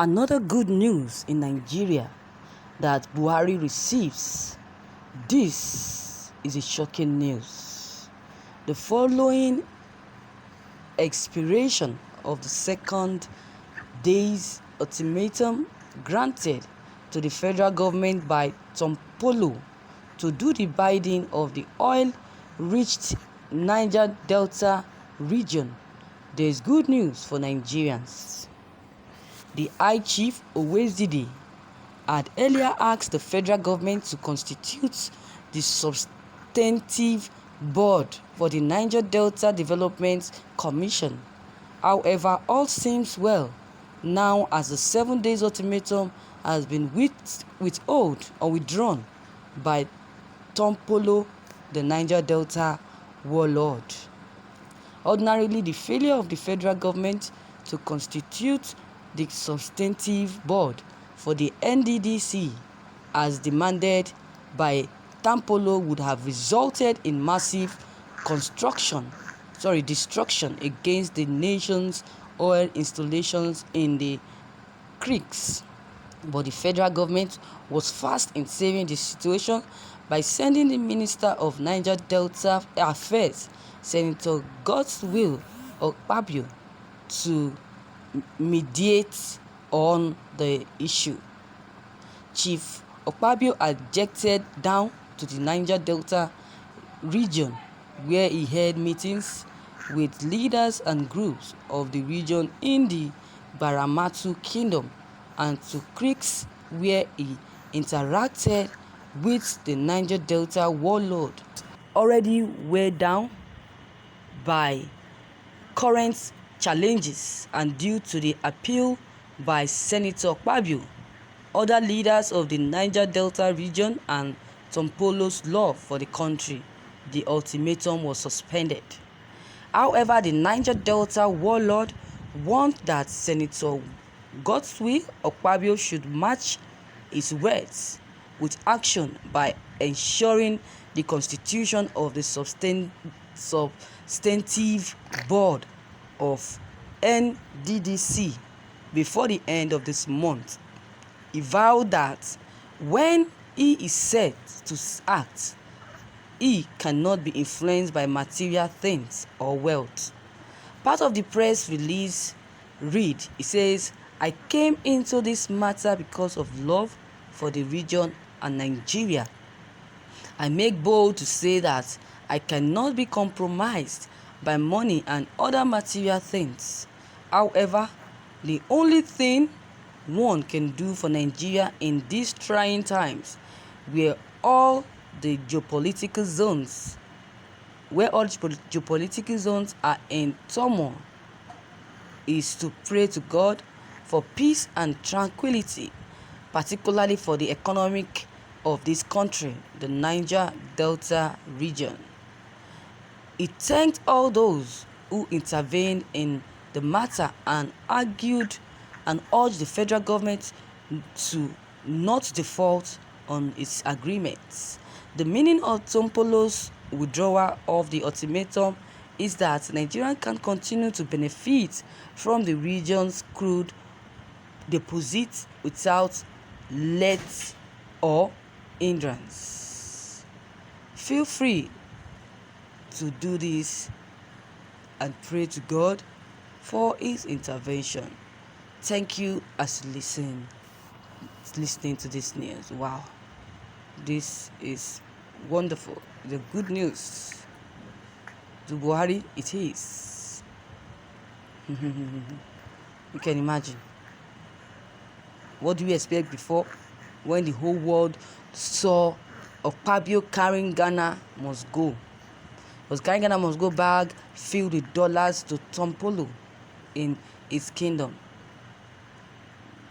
Another good news in Nigeria that Buhari receives. This is a shocking news. The following expiration of the second day's ultimatum granted to the federal government by Tompolo to do the bidding of the oil-rich Niger Delta region. There is good news for Nigerians. The High Chief Owezdide had earlier asked the federal government to constitute the substantive board for the Niger Delta Development Commission. However, all seems well now as the 7 days ultimatum has been withdrawn by Tompolo, the Niger Delta warlord. Ordinarily, the failure of the federal government to constitute the substantive board for the NDDC as demanded by Tompolo would have resulted in massive destruction against the nation's oil installations in the creeks. But the federal government was fast in saving the situation by sending the Minister of Niger Delta Affairs, Senator Godswill Akpabio, to mediate on the issue. Chief Akpabio ejected down to the Niger Delta region, where he held meetings with leaders and groups of the region in the Baramatu Kingdom and to creeks, where he interacted with the Niger Delta warlord, already weighed down by current challenges and due to the appeal by Senator Akpabio, other leaders of the Niger Delta region and Tompolo's love for the country, the ultimatum was suspended. However, the Niger Delta warlord warned that Senator Godswill Akpabio should match his words with action by ensuring the constitution of the substantive board of NDDC before the end of this month. He vowed that when he is set to act, he cannot be influenced by material things or wealth. Part of the press release read, it says, "I came into this matter because of love for the region and Nigeria. I make bold to say that I cannot be compromised by money and other material things. However, the only thing one can do for Nigeria in these trying times, where all the geopolitical zones are in turmoil, is to pray to God for peace and tranquility, particularly for the economic of this country, the Niger Delta region." He thanked all those who intervened in the matter and argued and urged the federal government to not default on its agreements. The meaning of Tompolo's withdrawal of the ultimatum is that Nigeria can continue to benefit from the region's crude deposits without let or hindrance. Feel free to do this and pray to God for his intervention. Thank you as you listening to this news. Wow, this is wonderful. The good news to Buhari it is. You can imagine. What do you expect before when the whole world saw Akpabio carrying Ghana must go? Was carrying Ghana must go bag filled with dollars to Tompolo in his kingdom.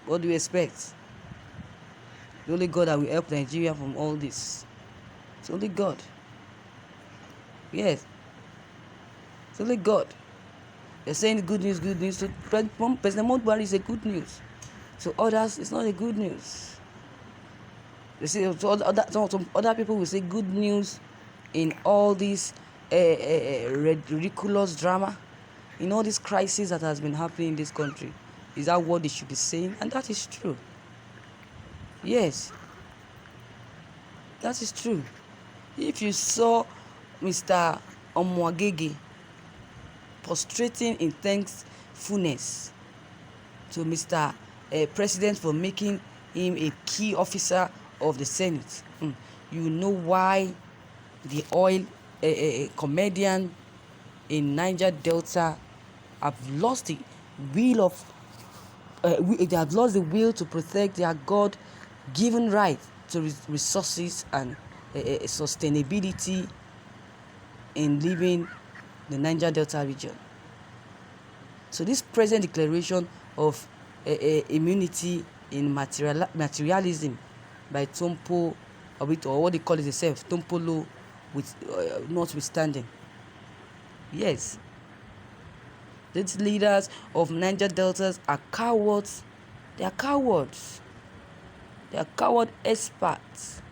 What do you expect? The only God that will help Nigeria from all this. It's only God. Yes. It's only God. They're saying good news. So President Buhari is a good news. To others, it's not a good news. They say some other people will say good news in all these ridiculous drama, in all this crisis that has been happening in this country. Is that what they should be saying? And that is true. Yes, that is true. If you saw Mr. Omoagege prostrating in thankfulness to Mr. President for making him a key officer of the Senate, you know why the oil comedian in Niger Delta have lost the will of they have lost the will to protect their God-given right to resources and sustainability in living the Niger Delta region. So this present declaration of immunity in materialism by Tompo, or what they call it itself, Tompolo, with notwithstanding. Yes, these leaders of Niger Deltas are cowards. They are cowards. They are coward experts.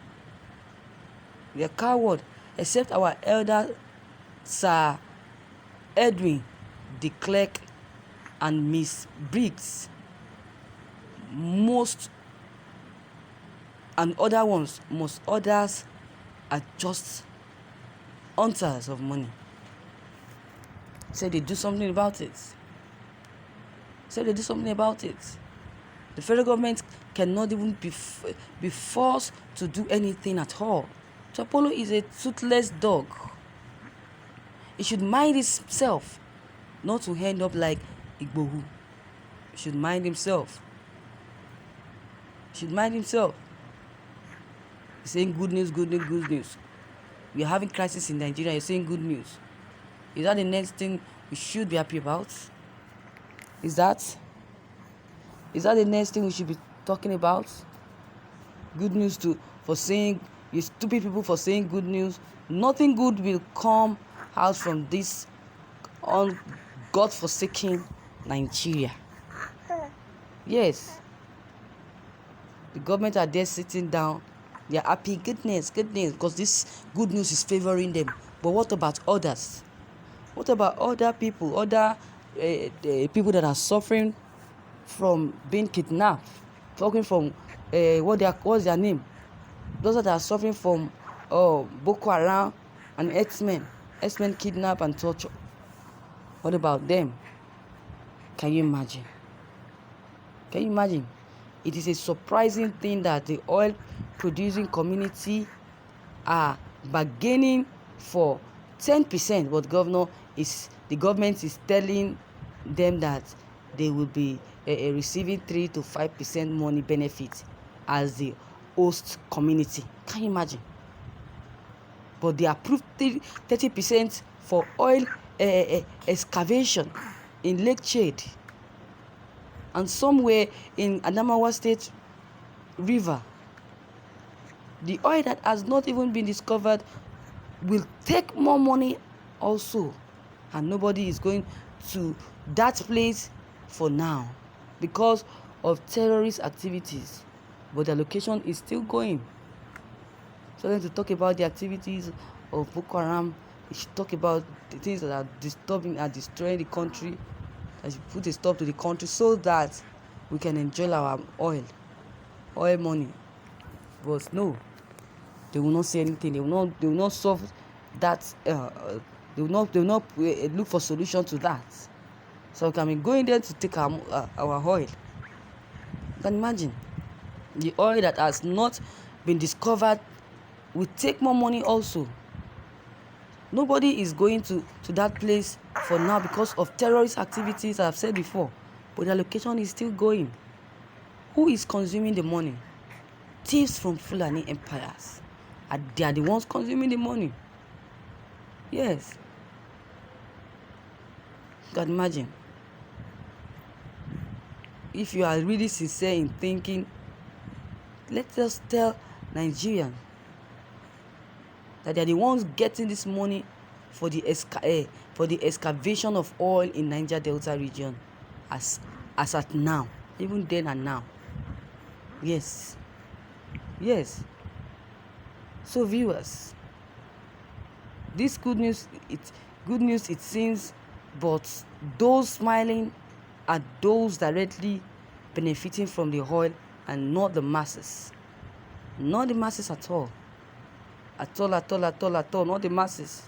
They are coward, except our elder Sir Edwin de Klerk and Miss Briggs. Most others are just hunters of money. Say they do something about it. The federal government cannot even be forced to do anything at all. Topolo is a toothless dog. He should mind himself, not to end up like Igbohu. He should mind himself. He's saying good news. We are having crisis in Nigeria. You're saying good news. Is that the next thing we should be happy about? Is that the next thing we should be talking about? Good news for saying, you stupid people, for saying good news. Nothing good will come out from this God-forsaken Nigeria. Yes. The government are there sitting down. They are happy. Good news, because this good news is favoring them. But what about others? What about other people, people that are suffering from being kidnapped, talking from what's their name? Those that are suffering from Boko Haram and X-Men kidnap and torture. What about them? Can you imagine? It is a surprising thing that the oil producing community are bargaining for 10%, but the government is telling them that they will be receiving 3 to 5% money benefit as the host community. Can you imagine? But they approved 30% for oil excavation in Lake Chad and somewhere in Adamawa State River. The oil that has not even been discovered will take more money also, and nobody is going to that place for now because of terrorist activities. But the location is still going. So then to talk about the activities of Boko Haram, we should talk about the things that are destroying the country. That should put a stop to the country so that we can enjoy our oil money. But no, they will not say anything. They will not solve that. They will not look for solution to that. So we can be going there to take our oil. You can imagine the oil that has not been discovered will take more money also. Nobody is going to that place for now because of terrorist activities, I've said before. But the location is still going. Who is consuming the money? Thieves from Fulani empires. They are the ones consuming the money. Yes. You can imagine. If you are really sincere in thinking, let us tell Nigerians that they are the ones getting this money for the excavation of oil in Niger Delta region as at now, even then and now. Yes. So viewers, this good news it seems, but those smiling are those directly benefiting from the oil and not the masses. Not the masses at all. At all, not the masses.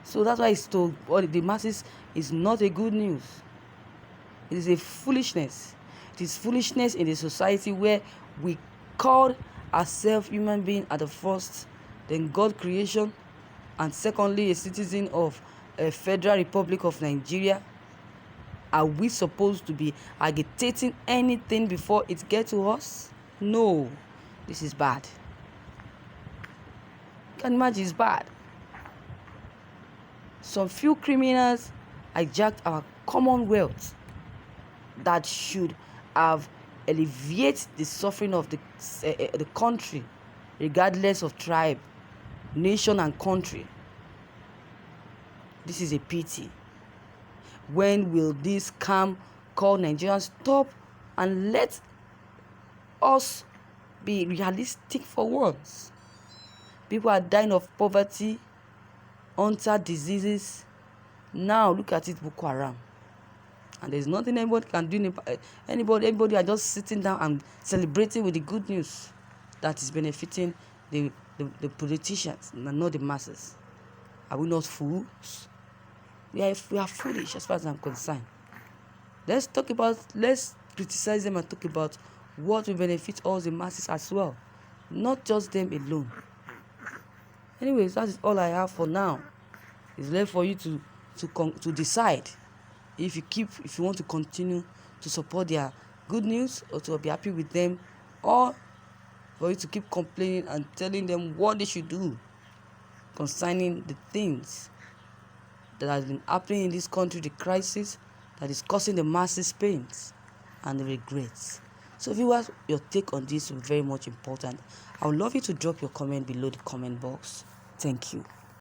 So that's why it's told the masses is not a good news. It is a foolishness. It is foolishness in a society where we call ourselves human beings at the first, then God creation, and secondly a citizen of a Federal Republic of Nigeria. Are we supposed to be agitating anything before it gets to us? No. This is bad. You can imagine it's bad. Some few criminals hijacked our commonwealth that should have alleviated the suffering of the country, regardless of tribe, nation, and country. This is a pity. When will this scam called Nigerians stop and let us be realistic for once? People are dying of poverty, hunter diseases. Now look at it, Boko Haram. And there's nothing anybody can do. Anybody are just sitting down and celebrating with the good news that is benefiting the politicians and not the masses. Are we not fools? We are foolish as far as I'm concerned. Let's criticize them and talk about what will benefit all the masses as well, not just them alone. Anyways, that is all I have for now. It's left for you to decide if you want to continue to support their good news or to be happy with them, or for you to keep complaining and telling them what they should do concerning the things that has been happening in this country, the crisis that is causing the masses pains and the regrets. So viewers, your take on this is very much important. I would love you to drop your comment below the comment box. Thank you.